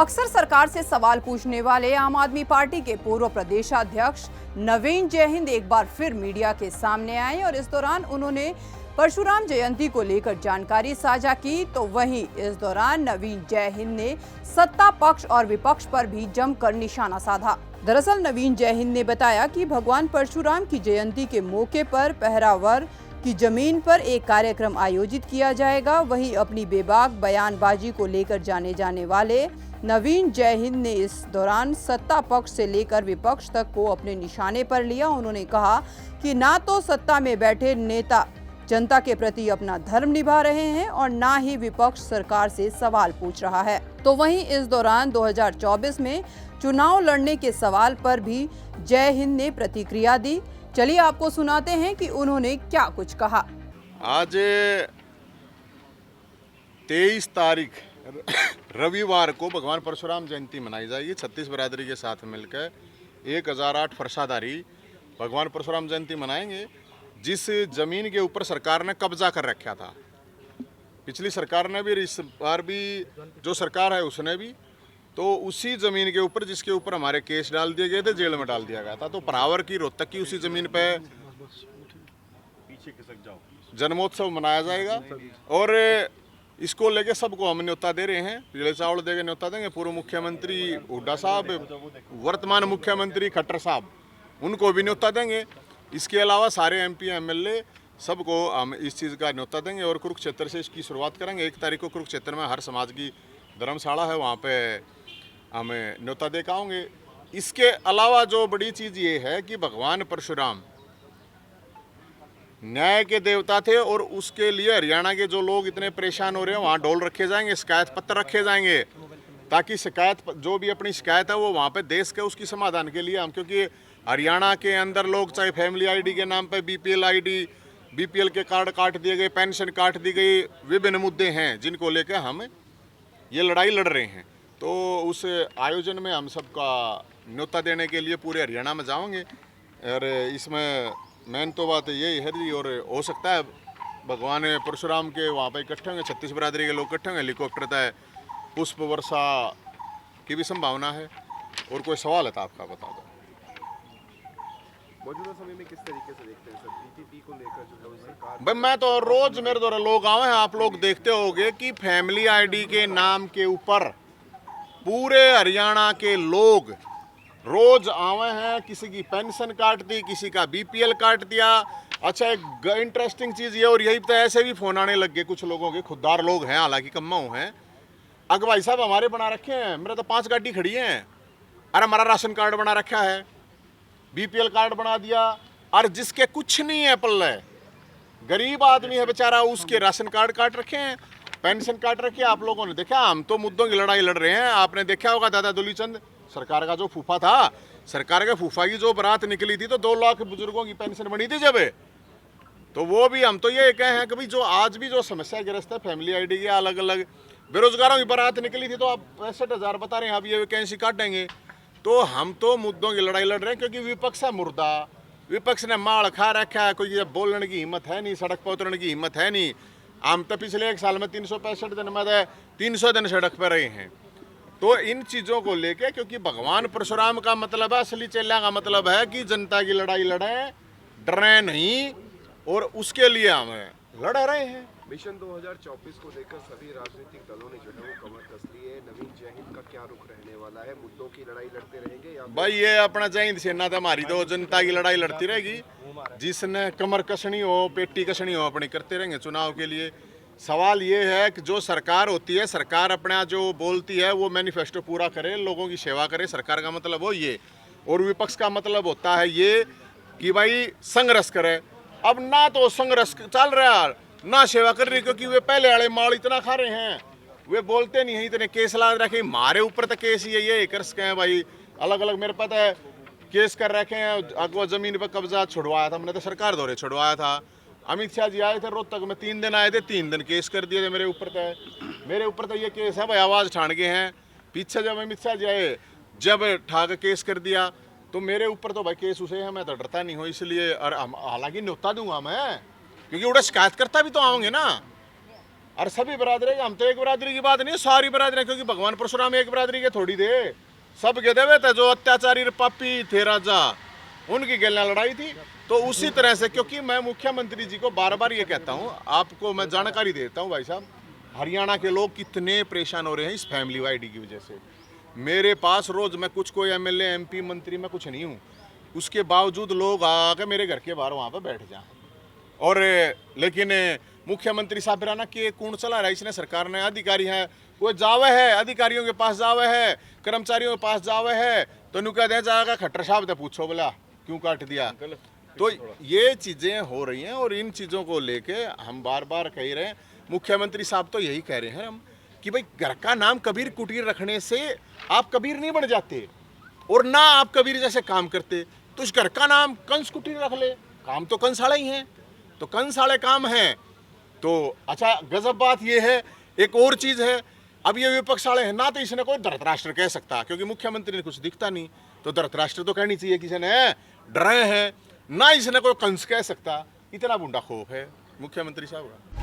अक्सर सरकार से सवाल पूछने वाले आम आदमी पार्टी के पूर्व प्रदेशाध्यक्ष नवीन जयहिंद एक बार फिर मीडिया के सामने आए और इस दौरान उन्होंने परशुराम जयंती को लेकर जानकारी साझा की। तो वहीं इस दौरान नवीन जयहिंद ने सत्ता पक्ष और विपक्ष पर भी जमकर निशाना साधा। दरअसल नवीन जयहिंद ने बताया कि भगवान परशुराम की जयंती के मौके पर पहरावर की जमीन पर एक कार्यक्रम आयोजित किया जाएगा। वहीं अपनी बेबाक बयानबाजी को लेकर जाने जाने वाले नवीन जयहिंद ने इस दौरान सत्ता पक्ष से लेकर विपक्ष तक को अपने निशाने पर लिया। उन्होंने कहा कि ना तो सत्ता में बैठे नेता जनता के प्रति अपना धर्म निभा रहे हैं और ना ही विपक्ष सरकार से सवाल पूछ रहा है। तो वहीं इस दौरान 2024 में चुनाव लड़ने के सवाल पर भी जयहिंद ने प्रतिक्रिया दी। चलिए आपको सुनाते हैं कि उन्होंने क्या कुछ कहा। आज 23 तारीख रविवार को भगवान परशुराम जयंती मनाई जाएगी। 36 बिरादरी के साथ मिलकर 1008 फरसाधारी भगवान परशुराम जयंती मनाएंगे। जिस जमीन के ऊपर सरकार ने कब्जा कर रखा था, पिछली सरकार ने भी, इस बार भी जो सरकार है उसने भी, तो उसी जमीन के ऊपर जिसके ऊपर हमारे केस डाल दिए गए थे, जेल में डाल दिया गया था। तो परावर की रोहतक की उसी जमीन पे जन्मोत्सव मनाया जाएगा और इसको लेके सबको हम न्योता दे रहे हैं। पिछले चावल देके न्योता देंगे। पूर्व मुख्यमंत्री हुड्डा साहब, वर्तमान मुख्यमंत्री खट्टर साहब, उनको भी न्योता देंगे। इसके अलावा सारे एमपी एमएलए सबको हम इस चीज़ का न्योता देंगे और कुरुक्षेत्र से इसकी शुरुआत करेंगे। 1 तारीख को कुरुक्षेत्र में हर समाज की धर्मशाला है, वहाँ पे हम न्योता दे के आएंगे। इसके अलावा जो बड़ी चीज़ ये है कि भगवान परशुराम न्याय के देवता थे और उसके लिए हरियाणा के जो लोग इतने परेशान हो रहे हैं, वहाँ डोल रखे जाएंगे, शिकायत पत्र रखे जाएंगे, ताकि शिकायत जो भी अपनी शिकायत है वो वहाँ पे देश के उसकी समाधान के लिए हम, क्योंकि हरियाणा के अंदर लोग चाहे फैमिली आईडी के नाम पे बीपीएल आईडी, बीपीएल के कार्ड काट दिए गए, पेंशन काट दी गई, विभिन्न मुद्दे हैं जिनको लेकर हम ये लड़ाई लड़ रहे हैं। तो उस आयोजन में हम सबका न्योता देने के लिए पूरे हरियाणा में जाएंगे और इसमें मेन तो बात यही है जी। और हो सकता है भगवान परशुराम के वहाँ पे इकट्ठे होंगे, 36 बिरादरी के लोग इकट्ठे होंगे, हेलीकॉप्टर तय पुष्प वर्षा की भी संभावना है। और कोई सवाल है तो आपका बता दो। मौजूदा समय में किस तरीके से देखते हैं सर बीटीपी को लेकर जो सरकार? भाई मैं तो रोज मेरे द्वारा लोग आए हैं, आप लोग देखते होंगे कि फैमिली आईडी के नाम के ऊपर पूरे हरियाणा के लोग रोज आए हैं। किसी की पेंशन काट दी, किसी का बीपीएल काट दिया। अच्छा, एक इंटरेस्टिंग चीज़ ये, और यही तो ऐसे भी फोन आने लग गए कुछ लोगों के, खुददार लोग हैं हालांकि कम्माऊ हैं, अग भाई साहब हमारे बना रखे हैं, मेरे तो 5 गाड़ी खड़ी हैं, अरे हमारा राशन कार्ड बना रखा है, बीपीएल कार्ड बना दिया, और जिसके कुछ नहीं है पल्ले, गरीब आदमी है बेचारा, उसके राशन कार्ड काट रखे हैं, पेंशन काट रखी है। आप लोगों ने देखा, हम तो मुद्दों की लड़ाई लड़ रहे हैं। आपने देखा होगा दादा दुलीचंद सरकार का जो फूफा था, सरकार के फूफा की जो बारात निकली थी तो 2 लाख बुजुर्गों की पेंशन बनी थी जब, तो वो भी हम तो ये कहे हैं कि भाई जो आज भी जो समस्या ग्रस्त है फैमिली आईडी की, अलग अलग बेरोजगारों की बारात निकली थी तो आप 65,000 बता रहे हैं, अब ये वैकेंसी काटेंगे। तो हम तो मुद्दों की लड़ाई लड़ रहे हैं क्योंकि विपक्ष है मुर्दा, विपक्ष ने माल खा रखा है, कोई बोलने की हिम्मत है नहीं, सड़क पर उतरने की हिम्मत है नहीं। हम तो पिछले 1 साल में 365 दिन में 300 दिन सड़क पर रहे हैं। तो इन चीज़ों को लेके, क्योंकि भगवान परशुराम का मतलब है, असली चेला का मतलब है कि जनता की लड़ाई लड़ें, डरें नहीं, और उसके लिए हम लड़ रहे हैं। मिशन 2024 को लेकर सभी राजनीतिक दलों ने जो है वो कमर कस ली है। नवीन जयहिंद का क्या रुख रहने वाला है? मुद्दों की लड़ाई लड़ते रहेंगे या भाई ये अपना जयहिंद सेना तो हमारी तो जनता की लड़ाई लड़ती रहेगी। जिसने कमर कसनी हो, पेटी कसनी हो, अपनी करते रहेंगे चुनाव के लिए। सवाल ये है कि जो सरकार होती है, सरकार अपना जो बोलती है वो मैनिफेस्टो पूरा करे, लोगों की सेवा करे, सरकार का मतलब हो ये। और विपक्ष का मतलब होता है ये कि भाई संघर्ष करे। अब ना तो संघर्ष चल रहा ना सेवा कर रही, क्योंकि वे पहले वाले माल इतना खा रहे हैं, वे बोलते नहीं हैं, इतने केस ला रखे। हमारे ऊपर तो केस ही है, ये कर सके हैं भाई, अलग अलग मेरे पता है केस कर रखे हैं। अगवा जमीन पर कब्जा छुड़वाया था हमने, तो सरकार दौरे छुड़वाया था। अमित शाह जी आए थे रोहतक में, 3 दिन आए थे, 3 दिन केस कर दिए थे मेरे ऊपर तो ये केस है भाई, आवाज़ ठान गए हैं। पीछे जब अमित शाह जी आए, जब ठाक केस कर दिया, तो मेरे ऊपर तो भाई केस उसे है, मैं तो डरता नहीं हूँ। इसलिए और हालांकि न्योता दूंगा मैं, क्योंकि उड़ा शिकायत करता भी तो आओगे ना। और सभी बरादरी हम तो एक बरादरी की बात नहीं, सारी बरादरी, क्योंकि भगवान परशुराम एक बरादरी के थोड़ी थे, सब के देवे थे, जो अत्याचारी पापी थे राजा उनकी गैलियां लड़ाई थी। तो उसी तरह से, क्योंकि मैं मुख्यमंत्री जी को बार बार ये कहता हूँ, आपको मैं जानकारी देता हूँ भाई साहब, हरियाणा के लोग कितने परेशान हो रहे हैं इस फैमिली आईडी की वजह से। मेरे पास रोज, मैं कुछ कोई एमएलए एमपी मंत्री मैं कुछ नहीं हूँ, उसके बावजूद लोग आकर मेरे घर के बाहर वहाँ पर बैठ जाएं। और लेकिन मुख्यमंत्री साहब राना के कौन चला रहा है, इसने सरकार ने अधिकारी हैं, वो जावे है, अधिकारियों के पास जावे है, कर्मचारियों के पास जावे है, तो नु कह दे जाएगा खट्टर साहब से पूछो बोला क्यों काट दिया। तो ये चीज़ें हो रही हैं और इन चीज़ों को लेके हम बार बार कह रहे हैं, मुख्यमंत्री साहब तो यही कह रहे हैं हम कि भाई घर का नाम कबीर कुटीर रखने से आप कबीर नहीं बन जाते और ना आप कबीर जैसे काम करते, तो इस घर का नाम कंस कुटीर रख ले, काम तो कंसाले ही हैं, तो कंसाले काम हैं। तो अच्छा गजब बात ये है, एक और चीज़ है, अब ये विपक्ष वाले हैं ना, तो इसने कोई धृतराष्ट्र कह सकता, क्योंकि मुख्यमंत्री ने कुछ दिखता नहीं, तो धृतराष्ट्र तो कहनी चाहिए, किसी ने डरे हैं ना, इसने कोई कंस कह सकता, इतना बुंडा खोफ है मुख्यमंत्री साहब का।